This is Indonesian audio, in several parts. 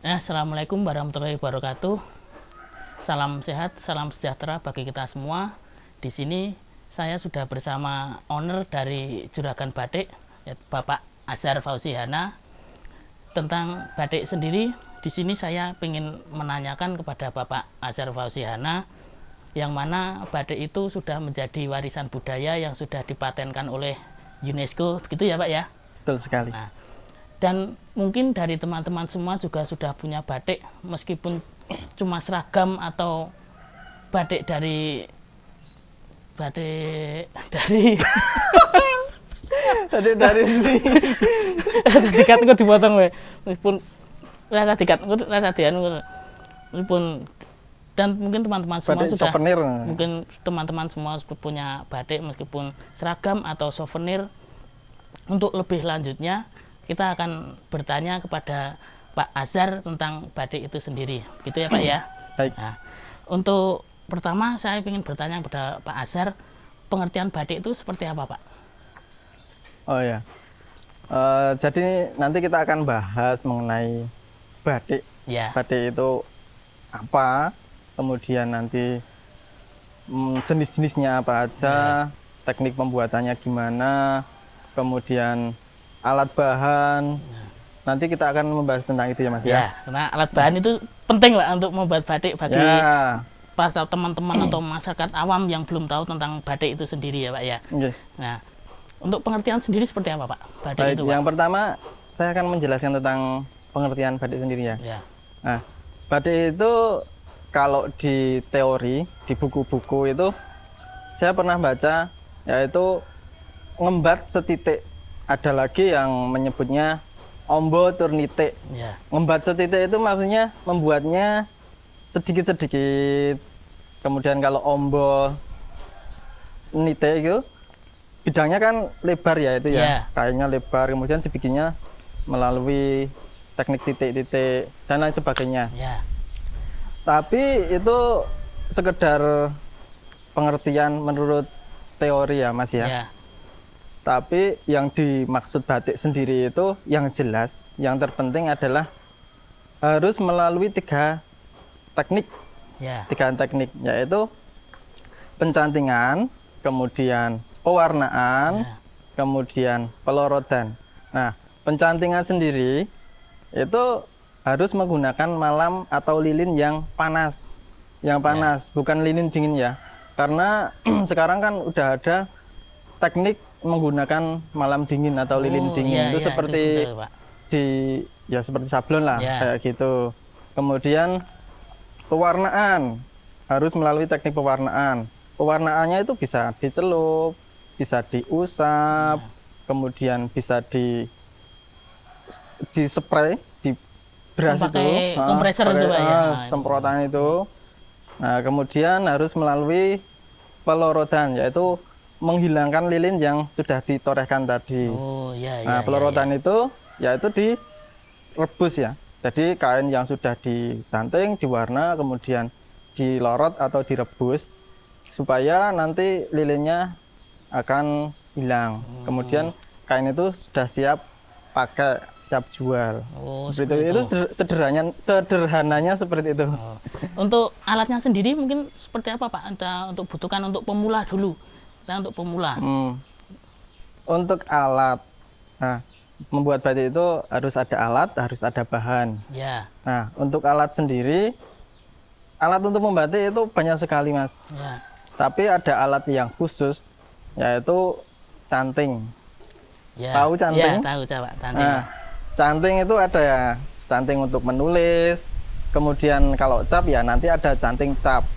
Assalamualaikum warahmatullahi wabarakatuh. Salam sehat, salam sejahtera bagi kita semua. Di sini saya sudah bersama owner dari Juragan Batik, Bapak Azhar Fauzihana. Tentang batik sendiri, di sini saya ingin menanyakan kepada Bapak Azhar Fauzihana, yang mana batik itu sudah menjadi warisan budaya yang sudah dipatenkan oleh UNESCO, begitu ya Pak ya? Betul sekali. Nah, dan mungkin dari teman-teman semua juga sudah punya batik, meskipun cuma seragam atau batik dari ini rasa dikat itu dipotong we. Meskipun rasa dikat rasa dian meskipun, dan mungkin teman-teman semua batik sudah souvenir. Mungkin teman-teman semua sudah punya batik meskipun seragam atau souvenir. Untuk lebih lanjutnya kita akan bertanya kepada Pak Azhar tentang batik itu sendiri, gitu ya Pak ya. Baik. Nah, untuk pertama saya ingin bertanya kepada Pak Azhar, pengertian batik itu seperti apa Pak? Oh ya, jadi nanti kita akan bahas mengenai batik. Ya. Batik itu apa, kemudian nanti jenis-jenisnya apa aja, teknik pembuatannya gimana, kemudian alat bahan. Nanti kita akan membahas tentang itu ya Mas ya. Ya, karena alat bahan itu penting Pak untuk membuat batik bagi pasal teman-teman atau masyarakat awam yang belum tahu tentang batik itu sendiri ya Pak ya. Nah, untuk pengertian sendiri seperti apa Pak batik Baik, itu Pak? yang pertama saya akan menjelaskan tentang pengertian batik sendiri ya. Nah, batik itu kalau di teori, di buku-buku itu saya pernah baca, yaitu ngembat setitik. Ada lagi yang menyebutnya ombo turnite. Ngembat setitik itu maksudnya membuatnya sedikit-sedikit. Kemudian kalau ombo nite itu bidangnya kan lebar ya itu ya. Kayaknya lebar, kemudian dibikinnya melalui teknik titik-titik dan lain sebagainya. Tapi itu sekedar pengertian menurut teori ya Mas ya. Tapi yang dimaksud batik sendiri itu yang jelas, yang terpenting adalah harus melalui tiga teknik, yaitu pencantingan, kemudian pewarnaan, kemudian pelorotan. Nah, pencantingan sendiri itu harus menggunakan malam atau lilin yang panas, bukan lilin dingin ya. Karena sekarang kan udah ada teknik menggunakan malam dingin atau lilin dingin. Itu seperti seperti sablon lah, kayak gitu. Kemudian pewarnaan harus melalui teknik pewarnaan. Pewarnaannya itu bisa dicelup, bisa diusap, kemudian bisa di spray, di beras itu, kompresor itu Pak ya. Semprotan itu. Nah, kemudian harus melalui pelorotan, yaitu menghilangkan lilin yang sudah ditorehkan tadi. Nah, pelorotan itu yaitu direbus ya. Jadi kain yang sudah dicanting, diwarna, kemudian dilorot atau direbus supaya nanti lilinnya akan hilang. Kemudian kain itu sudah siap pakai, siap jual. Seperti itu sederhananya seperti itu. Untuk alatnya sendiri mungkin seperti apa Pak? Untuk butuhkan untuk pemula dulu. Untuk pemula. Untuk alat, nah, membuat batik itu harus ada alat, harus ada bahan. Nah, untuk alat sendiri, alat untuk membatik itu banyak sekali Mas. Tapi ada alat yang khusus, yaitu canting. Tahu canting? Tahu Pak, canting. Nah, canting itu ada ya, canting untuk menulis. Kemudian kalau cap ya nanti ada canting cap.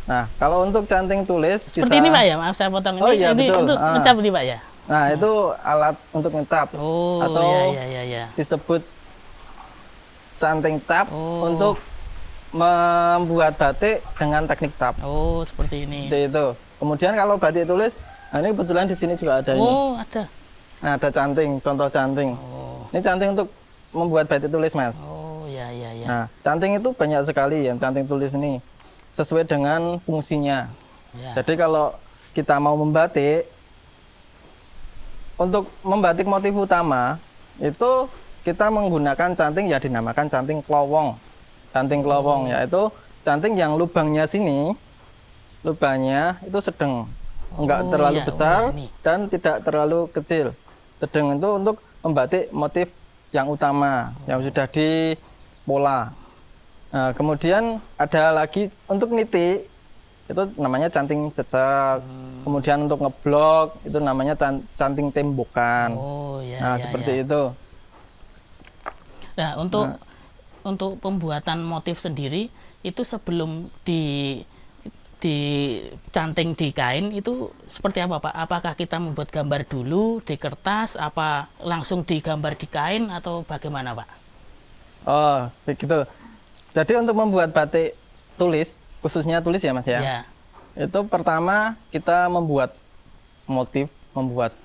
Nah, kalau untuk canting tulis seperti ini Pak ya, maaf saya potong ini. Ini untuk ngecap ini Pak ya. Nah, itu alat untuk ngecap atau disebut canting cap untuk membuat batik dengan teknik cap. Seperti ini. Seperti itu. Kemudian kalau batik tulis, nah ini kebetulan di sini juga ada ini. Ada. Nah, ada canting, contoh canting. Ini canting untuk membuat batik tulis Mas. Nah, canting itu banyak sekali yang canting tulis ini. Sesuai dengan fungsinya. Jadi kalau kita mau membatik, untuk membatik motif utama itu kita menggunakan canting ya dinamakan canting klowong. Canting klowong yaitu canting yang lubangnya sini, lubangnya itu sedang, enggak terlalu besar dan tidak terlalu kecil. Sedang itu untuk membatik motif yang utama yang sudah dipola. Nah, kemudian ada lagi untuk nitik itu namanya canting cecek. Kemudian untuk ngeblok itu namanya canting tembokan. Seperti itu. Nah, untuk pembuatan motif sendiri itu sebelum dicanting di kain itu seperti apa, Pak? Apakah kita membuat gambar dulu di kertas, apa langsung digambar di kain atau bagaimana, Pak? Oh, begitu. Jadi untuk membuat batik tulis, khususnya tulis ya Mas ya. Ya. Itu pertama kita membuat motif, membuat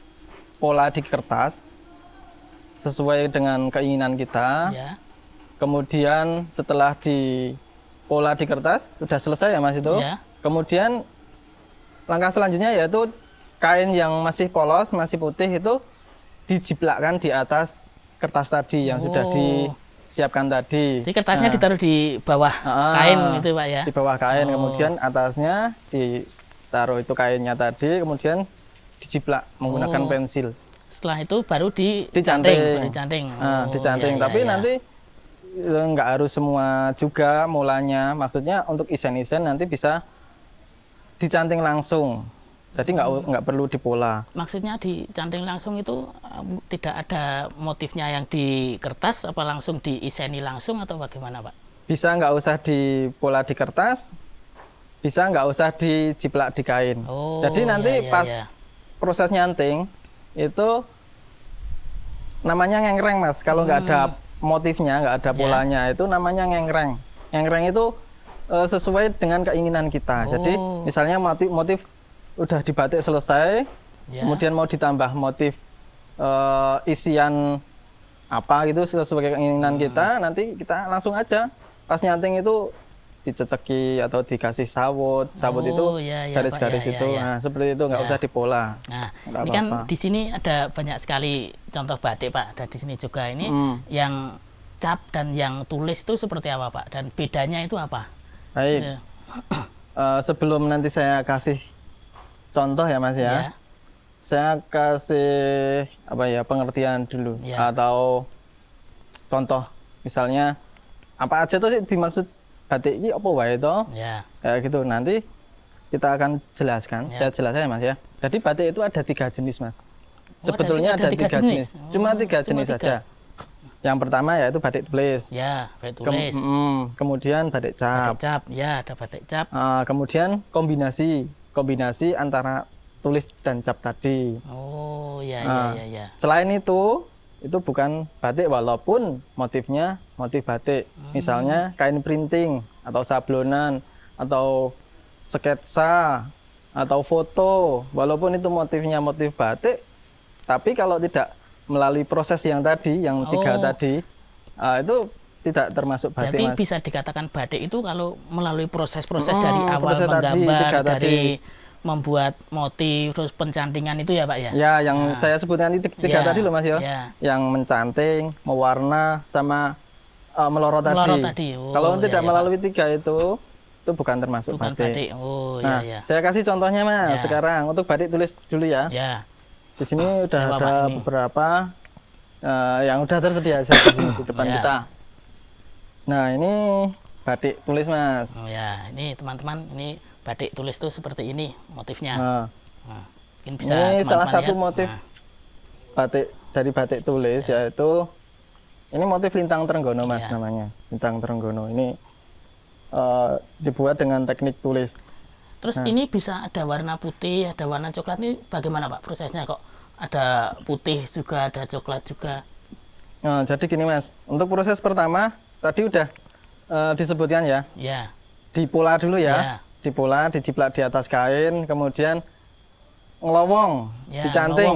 pola di kertas sesuai dengan keinginan kita. Ya. Kemudian setelah di pola di kertas sudah selesai ya Mas itu. Ya. Kemudian langkah selanjutnya yaitu kain yang masih polos, masih putih itu dijiplakkan di atas kertas tadi yang sudah disiapkan tadi. Jadi kertasnya ditaruh di bawah kain itu Pak ya? Di bawah kain, kemudian atasnya ditaruh itu kainnya tadi, kemudian dijiplak menggunakan pensil. Setelah itu baru dicanting. Dicanting, tapi nanti nggak harus semua juga mulanya. Maksudnya untuk isen-isen nanti bisa dicanting langsung. Jadi nggak perlu dipola. Maksudnya dicanting langsung itu tidak ada motifnya yang di kertas, apa langsung diiseni langsung atau bagaimana Pak? Bisa nggak usah dipola di kertas, bisa nggak usah dijiplak di kain. Jadi nanti pas proses nyanting itu namanya ngengreng Mas. Kalau nggak ada motifnya, nggak ada polanya, itu namanya ngengreng. Ngengreng itu sesuai dengan keinginan kita. Jadi misalnya motif udah dibatik selesai, kemudian mau ditambah motif isian apa gitu sesuai keinginan kita, nanti kita langsung aja pas nyanting itu diceceki atau dikasih sawut itu garis-garis itu. Nah, seperti itu nggak usah dipola. Nah, ini kan di sini ada banyak sekali contoh batik Pak. Ada di sini juga ini yang cap dan yang tulis itu seperti apa Pak? Dan bedanya itu apa? Baik. Sebelum nanti saya kasih contoh ya Mas ya. Saya kasih pengertian dulu atau contoh misalnya apa aja tuh sih dimaksud batik ini apa wae itu? Kayak gitu. Nanti kita akan jelaskan. Saya jelaskan ya Mas ya. Jadi batik itu ada 3 jenis Mas. Sebetulnya ada 3 jenis. Cuma 3 jenis saja. Yang pertama yaitu batik tulis. Batik tulis. Kemudian batik cap. Batik cap, ada batik cap. Kemudian kombinasi antara tulis dan cap tadi. Selain itu bukan batik walaupun motifnya motif batik. Misalnya kain printing atau sablonan atau sketsa atau foto, walaupun itu motifnya motif batik, tapi kalau tidak melalui proses yang tadi, yang 3 tadi, itu tidak termasuk batik. Berarti Mas. bisa dikatakan batik itu kalau melalui proses-proses dari awal menggambar, dari membuat motif, terus pencantingan itu ya Pak ya? Ya, yang saya sebutkan itu 3 tadi loh Mas ya. Yang mencanting, mewarna, sama melorot tadi. Kalau tidak melalui 3 itu bukan termasuk batik. Saya kasih contohnya Mas sekarang untuk batik tulis dulu ya. Di sini udah ada beberapa yang udah tersedia di sini di depan kita. Nah, ini batik tulis Mas. Ini teman-teman, ini batik tulis tuh seperti ini motifnya. Mungkin bisa ini salah satu lihat. motif batik dari batik tulis yaitu ini motif lintang trenggono Mas namanya. Lintang trenggono ini dibuat dengan teknik tulis. Terus ini bisa ada warna putih, ada warna coklat, ini bagaimana Pak prosesnya kok? Ada putih juga, ada coklat juga. Jadi gini Mas, untuk proses pertama tadi udah disebutkan ya. Dipola dulu ya. Dipola, dijiplak di atas kain, kemudian ngelowong,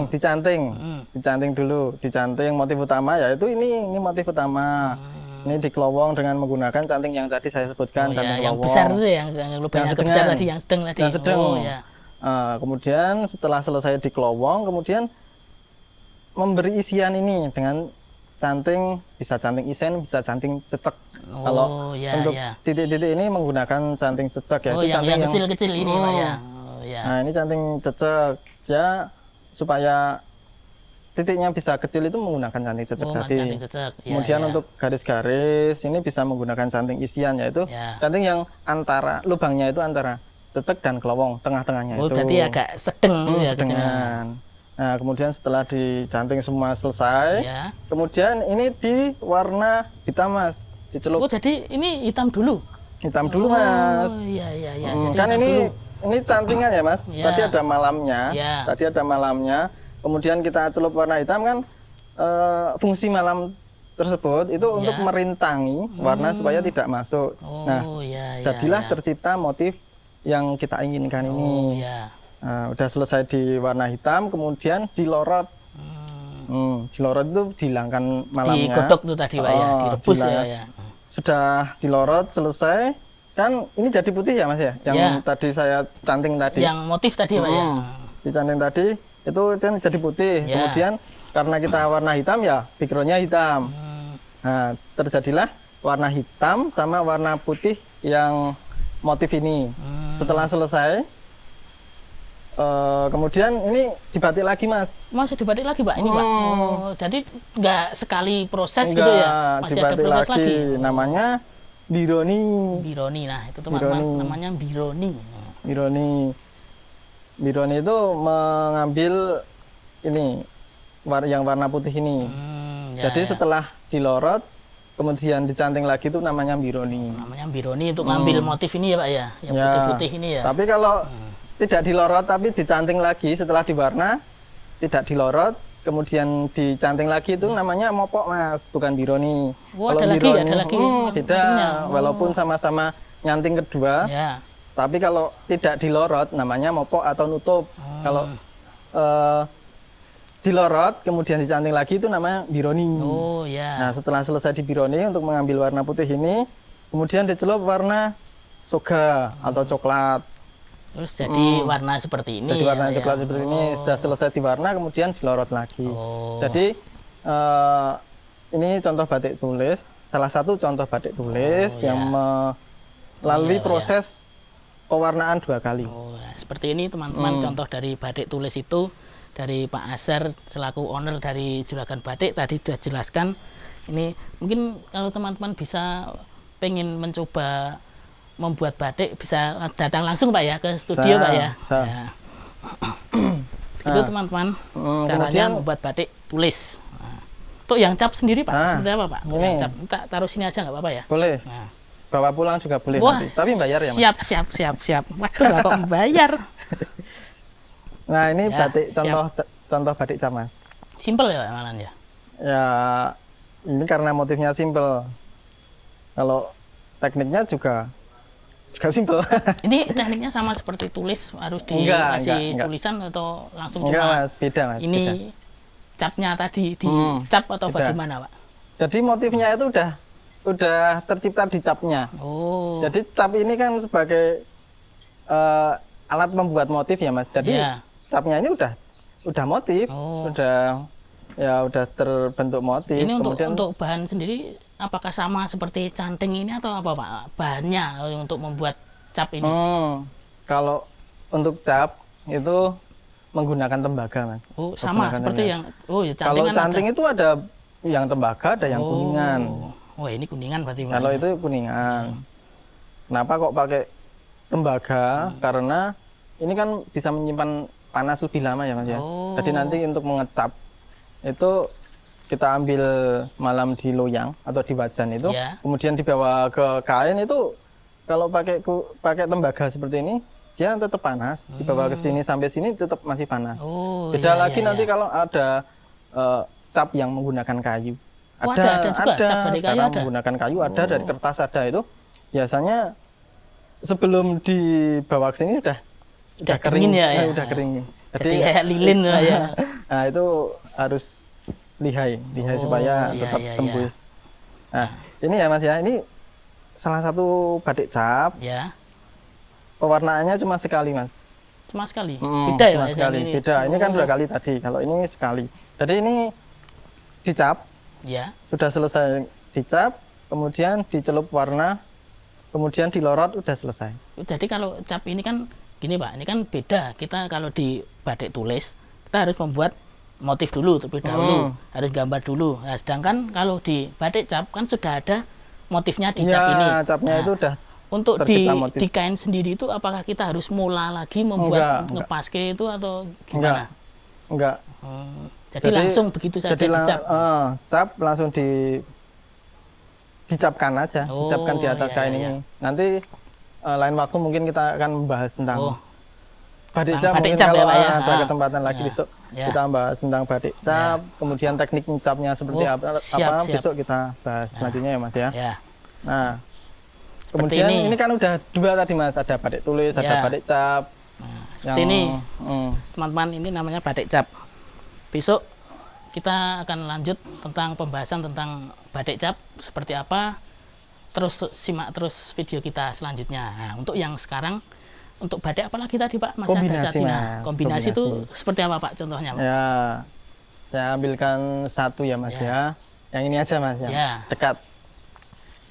dicanting dulu, dicanting motif utama yaitu ini motif utama. Ini dikelowong dengan menggunakan canting yang tadi saya sebutkan, canting yang lowong. Besar itu yang lubangnya besar tadi, yang sedang tadi. Yang sedang. Kemudian setelah selesai dikelowong, kemudian memberi isian ini dengan canting, bisa canting isen, bisa canting cecek. Kalau untuk titik-titik ini menggunakan canting cecek ya. Oh, itu yang kecil-kecil ini Pak ya. Nah, ini canting cecek. Ya supaya titiknya bisa kecil itu menggunakan canting cecek tadi. Kemudian untuk garis-garis ini bisa menggunakan canting isian, yaitu canting yang antara lubangnya itu antara cecek dan kelowong, tengah-tengahnya itu. Oh, jadi agak sedeng ya sedengan. Nah, kemudian setelah dicanting semua selesai, kemudian ini diwarna hitam Mas, dicelup. Oh, jadi ini hitam dulu? Hitam dulu Mas. Iya. Kan ini cantingan ya Mas. Tadi ada malamnya. Tadi ada malamnya. Kemudian kita celup warna hitam kan, fungsi malam tersebut itu untuk merintangi warna supaya tidak masuk. Jadilah tercipta motif yang kita inginkan ini. Nah, udah selesai di warna hitam, kemudian dilorot. Dilorot itu dihilangkan malamnya. Digodok tuh tadi Pak ya, direbus ya. Sudah dilorot selesai, kan ini jadi putih ya Mas ya? Yang tadi saya canting tadi. Yang motif tadi Pak ya. Dicanting tadi itu kan jadi putih. Kemudian karena kita warna hitam ya, backgroundnya hitam. Nah, terjadilah warna hitam sama warna putih yang motif ini. Setelah selesai, kemudian ini dibatik lagi Mas. Masih dibatik lagi Pak ini Pak? Oh, jadi nggak sekali proses gitu ya? Masih ada proses lagi? Namanya bironi. Bironi, nah itu teman-teman namanya bironi. Bironi itu mengambil ini yang warna putih ini. Jadi setelah dilorot, kemudian dicanting lagi itu namanya bironi. Namanya bironi untuk ngambil motif ini ya Pak ya, yang putih-putih ini ya. Tapi kalau tidak dilorot tapi dicanting lagi setelah diwarna, tidak dilorot, kemudian dicanting lagi itu namanya mopok Mas, bukan bironi. Kalau ada bironi, lagi. Beda, walaupun sama-sama nyanting kedua. Tapi kalau tidak dilorot namanya mopok atau nutup. Kalau dilorot kemudian dicanting lagi itu namanya bironi. Nah, setelah selesai di bironi untuk mengambil warna putih ini, kemudian dicelup warna soga atau coklat. Terus jadi warna seperti ini. Jadi warna coklat seperti ini. Sudah selesai diwarna kemudian dilorot lagi. Jadi ini contoh batik tulis, salah satu contoh batik tulis yang melalui proses pewarnaan 2 kali. Seperti ini teman-teman, contoh dari batik tulis itu dari Pak Azhar selaku owner dari Juragan Batik tadi sudah jelaskan. Ini mungkin kalau teman-teman bisa pengen mencoba membuat batik bisa datang langsung Pak ya ke studio Pak ya. Itu teman-teman caranya membuat batik tulis. Untuk yang cap sendiri Pak, seperti apa Pak? Yang cap kita taruh sini aja nggak apa-apa ya? Boleh. Bawa pulang juga boleh. Nanti. Tapi bayar ya Mas? Siap. Waduh, nggak kok bayar. Nah, ini batik contoh batik cap Mas. Simple ya malan ya? Ya, ini karena motifnya simple. Kalau tekniknya juga simple. Ini tekniknya sama seperti tulis, harus dikasih tulisan atau langsung cuma? Mas, beda Mas. Ini beda. Capnya tadi dicap atau beda. bagaimana Pak? Jadi motifnya itu udah tercipta di capnya. Jadi cap ini kan sebagai alat membuat motif ya Mas. Jadi capnya ini udah motif, udah terbentuk motif. Ini untuk bahan sendiri apakah sama seperti canting ini atau apa Pak? Bahannya untuk membuat cap ini? Kalau untuk cap itu menggunakan tembaga Mas. Sama seperti yang kalau canting itu ada yang tembaga, ada yang kuningan. Ini kuningan berarti. Kalau itu kuningan. Kenapa kok pakai tembaga? Karena ini kan bisa menyimpan panas lebih lama ya Mas ya. Jadi nanti untuk mengecap itu kita ambil malam di loyang atau di wajan itu, kemudian dibawa ke kain itu kalau pakai tembaga seperti ini dia tetap panas. Dibawa ke sini sampai sini tetap masih panas. Beda lagi nanti kalau ada cap yang menggunakan kayu. Ada juga cap dari kayu ada. Menggunakan kayu ada, dari kertas ada itu. Biasanya sebelum dibawa ke sini udah kering ya. Udah kering. Jadi kayak lilin lah ya. Nah, itu harus lihai supaya tetap tembus. Nah, ini ya Mas ya, ini salah satu batik cap. Pewarnaannya cuma sekali Mas. Cuma sekali? Beda ya Mas? Sekali. Beda, ini kan 2 kali tadi, kalau ini sekali. Jadi ini dicap, Ya. Sudah selesai dicap, kemudian dicelup warna, kemudian dilorot, udah selesai. Jadi kalau cap ini kan gini Pak, ini kan beda. Kita kalau di batik tulis, kita harus membuat motif dulu terlebih dahulu, harus gambar dulu. Nah, sedangkan kalau di batik cap kan sudah ada motifnya di cap ini. Capnya itu udah untuk di kain sendiri itu apakah kita harus mula lagi membuat ngepaske itu atau gimana? Enggak. Jadi langsung begitu saja dicap. Cap langsung dicapkan aja, dicapkan di atas kain ini. Nanti lain waktu mungkin kita akan membahas tentang batik cap. Mungkin kalau ada kesempatan lagi besok kita bahas tentang batik cap, kemudian teknik capnya seperti apa, besok kita bahas selanjutnya ya Mas ya. Nah, kemudian ini kan udah dua tadi Mas, ada batik tulis, ada batik cap. Seperti ini, teman-teman, ini namanya batik cap. Besok kita akan lanjut tentang pembahasan tentang batik cap seperti apa. Terus simak terus video kita selanjutnya. Nah, untuk yang sekarang, untuk batik apa lagi tadi Pak? Kombinasi itu seperti apa Pak contohnya Pak? Ya, saya ambilkan satu ya Mas ya. Yang ini aja Mas ya. Dekat.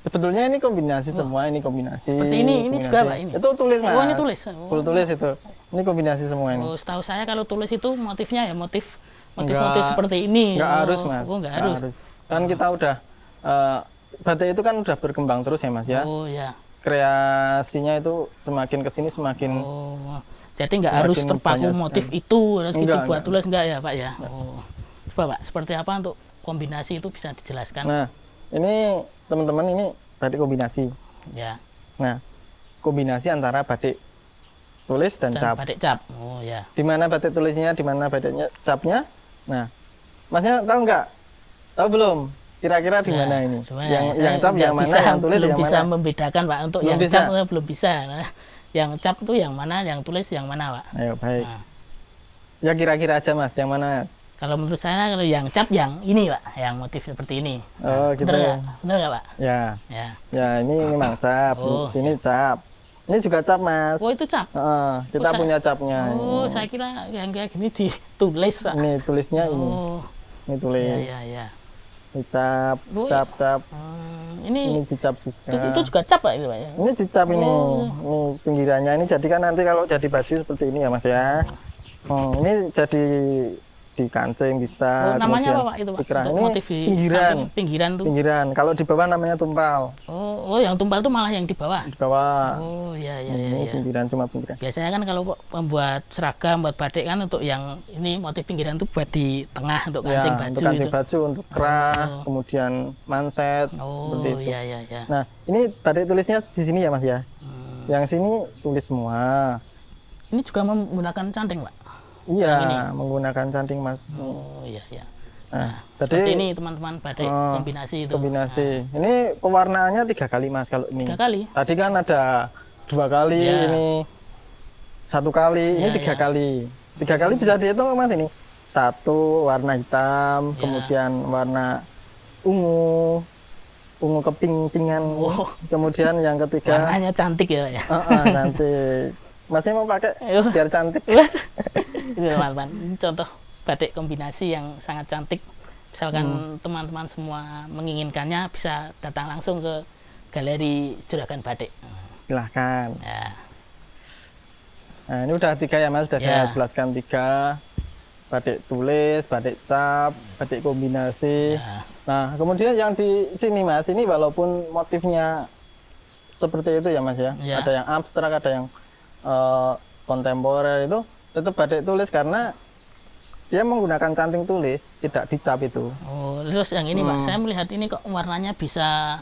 Sebetulnya ini kombinasi semua, ini kombinasi. Seperti ini juga Pak ini. Itu tulis Mas. Oh ini tulis. Full tulis itu. Ini kombinasi semua ini. Setahu saya kalau tulis itu motifnya ya motif seperti ini. Enggak harus Mas. Enggak harus. Kan kita udah batik itu kan udah berkembang terus ya Mas ya. Oh ya. Kreasinya itu semakin kesini semakin. Jadi nggak harus terpaku motif itu harus gitu buat tulis enggak ya Pak ya. Coba Pak, seperti apa untuk kombinasi itu bisa dijelaskan? Nah, ini teman-teman ini batik kombinasi. Ya. Nah, kombinasi antara batik tulis dan cap. Batik cap. Oh ya. Di mana batik tulisnya, di mana batiknya capnya? Nah, Masnya tahu nggak? Tahu belum? Kira-kira di mana ini? Yang cap yang mana, yang tulis yang mana? Belum bisa membedakan Pak. Untuk yang cap belum bisa. Nah, yang cap itu yang mana, yang tulis yang mana Pak? Ayo baik. Ya kira-kira aja Mas, yang mana? Kalau menurut saya kalau yang cap yang ini Pak, yang motif seperti ini. Oh gitu. Bener nggak Pak? Ya ini memang cap. Sini cap. Ini juga cap Mas. Oh itu cap. Kita punya capnya. Oh saya kira yang kayak gini ditulis. Ini tulisnya ini. Ini tulis. Ya. Ini cap. Ini dicap juga. Itu juga cap Pak itu Pak ya? Ini dicap ini. Ini pinggirannya ini jadi kan nanti kalau jadi baju seperti ini ya Mas ya. Ini jadi di kancing bisa. Namanya apa Pak itu Pak? Untuk motif di pinggiran tuh. Pinggiran. Kalau di bawah namanya tumpal. Oh yang tumpal tuh malah yang di bawah. Di bawah. Oh iya. Ini pinggiran, cuma pinggiran. Biasanya kan kalau membuat seragam, buat batik kan untuk yang ini motif pinggiran tuh buat di tengah untuk kancing baju. Untuk kancing baju, untuk kerah, kemudian manset. Seperti itu. Iya. Nah ini batik tulisnya di sini ya Mas ya. Yang sini tulis semua. Ini juga menggunakan canting Pak. Iya, menggunakan canting Mas. Oh iya. Nah, seperti ini teman-teman batik kombinasi itu. Kombinasi. Ini pewarnaannya 3 kali Mas kalau ini. 3 kali. Tadi kan ada 2 kali, ini 1 kali, ini 3 kali. 3 kali bisa dihitung Mas ini. 1 warna hitam, kemudian warna ungu keping-pingan. Kemudian yang ketiga. Warnanya cantik ya Pak ya. Cantik. Masnya mau pakai biar cantik. Itu teman-teman, contoh batik kombinasi yang sangat cantik. Misalkan teman-teman semua menginginkannya bisa datang langsung ke Galeri Juragan Batik. Silahkan. Nah ini udah 3 ya Mas, sudah saya jelaskan 3. Batik tulis, batik cap, batik kombinasi. Nah kemudian yang di sini Mas, ini walaupun motifnya seperti itu ya Mas ya. Ada yang abstrak, ada yang kontemporer, itu tetap batik tulis karena dia menggunakan canting tulis, tidak dicap itu. Oh, terus yang ini Pak, saya melihat ini kok warnanya bisa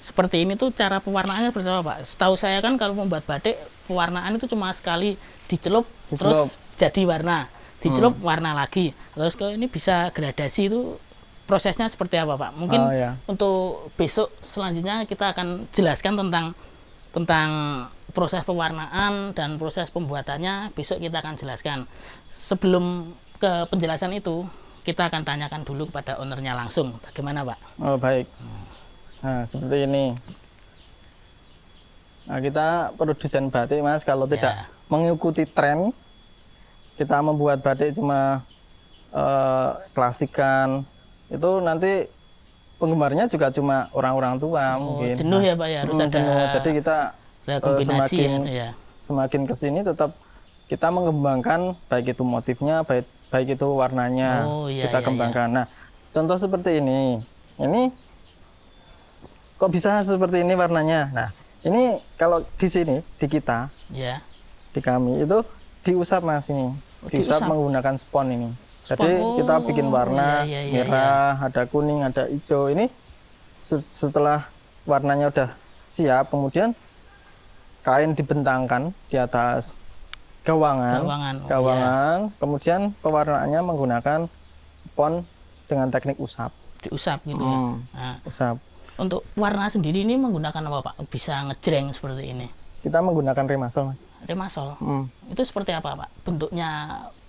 seperti ini tuh, cara pewarnaannya seperti apa Pak? Setahu saya kan kalau membuat batik, pewarnaan itu cuma sekali dicelup. Terus jadi warna, dicelup warna lagi. Terus kalau ini bisa gradasi, itu prosesnya seperti apa Pak? Mungkin untuk besok selanjutnya kita akan jelaskan tentang proses pewarnaan dan proses pembuatannya. Besok kita akan jelaskan. Sebelum ke penjelasan itu, kita akan tanyakan dulu kepada ownernya langsung. Bagaimana Pak? Oh baik. Nah seperti ini. Nah kita produsen batik Mas, kalau tidak mengikuti tren, kita membuat batik cuma klasikan, itu nanti penggemarnya juga cuma orang-orang tua mungkin. Jenuh ya Pak ya, harus ada jenuh. Jadi kita kombinasi semakin kesini tetap kita mengembangkan baik itu motifnya, baik itu warnanya, kita kembangkan. Nah, contoh seperti ini kok bisa seperti ini warnanya. Nah, ini kalau di sini di kita, di kami itu diusap Mas ini, diusap menggunakan spon ini. Jadi kita bikin warna merah, ada kuning, ada hijau. Ini setelah warnanya udah siap, kemudian kain dibentangkan di atas gawangan, kemudian pewarnaannya menggunakan spon dengan teknik usap. Diusap gitu ya. Nah, usap. Untuk warna sendiri ini menggunakan apa Pak? Bisa ngejreng seperti ini? Kita menggunakan remasol Mas. Remasol? Itu seperti apa Pak? Bentuknya,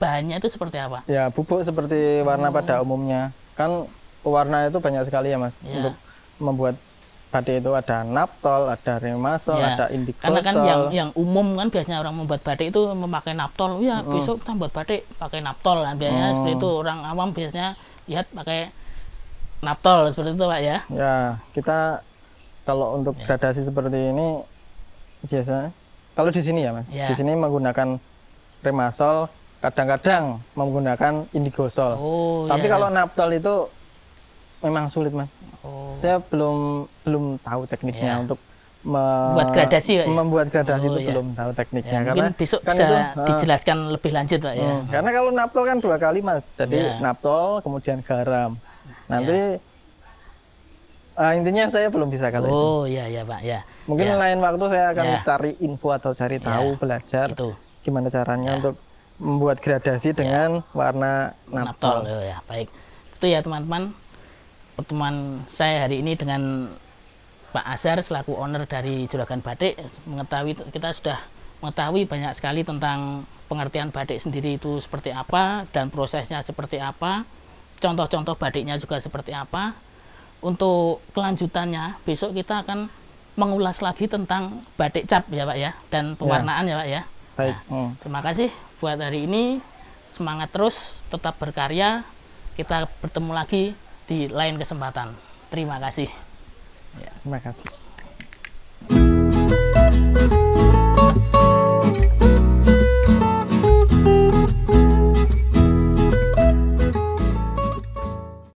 bahannya itu seperti apa? Ya bubuk seperti warna pada umumnya. Kan pewarna itu banyak sekali ya Mas. Untuk membuat batik itu ada naptol, ada remasol, ada indigosol. Karena kan yang umum kan biasanya orang membuat batik itu memakai naptol. Ya besok kita buat batik pakai naptol. Kan. Biasanya seperti itu, orang awam biasanya lihat pakai naptol seperti itu Pak ya. Ya, kita kalau untuk gradasi seperti ini biasa kalau di sini ya Mas. Di sini menggunakan remasol, kadang-kadang menggunakan indigosol. Tapi kalau naptol itu memang sulit Mas. Saya belum tahu tekniknya untuk membuat gradasi itu belum tahu tekniknya. Mungkin besok kan bisa itu, dijelaskan lebih lanjut Pak ya. Karena kalau naptol kan 2 kali Mas. Jadi naptol kemudian garam. Nanti intinya saya belum bisa kalau itu. Iya Pak ya. Mungkin lain waktu saya akan cari info atau cari tahu, belajar gimana caranya untuk membuat gradasi dengan warna naptol. Ya, baik. Itu ya teman-teman, pertemuan saya hari ini dengan Pak Azhar selaku owner dari Juragan Batik. Kita sudah mengetahui banyak sekali tentang pengertian batik sendiri itu seperti apa dan prosesnya seperti apa. Contoh-contoh batiknya juga seperti apa. Untuk kelanjutannya besok kita akan mengulas lagi tentang batik cap ya Pak ya, dan pewarnaan ya Pak ya. Baik. Terima kasih buat hari ini, semangat terus, tetap berkarya. Kita bertemu lagi di lain kesempatan. Terima kasih. Terima kasih.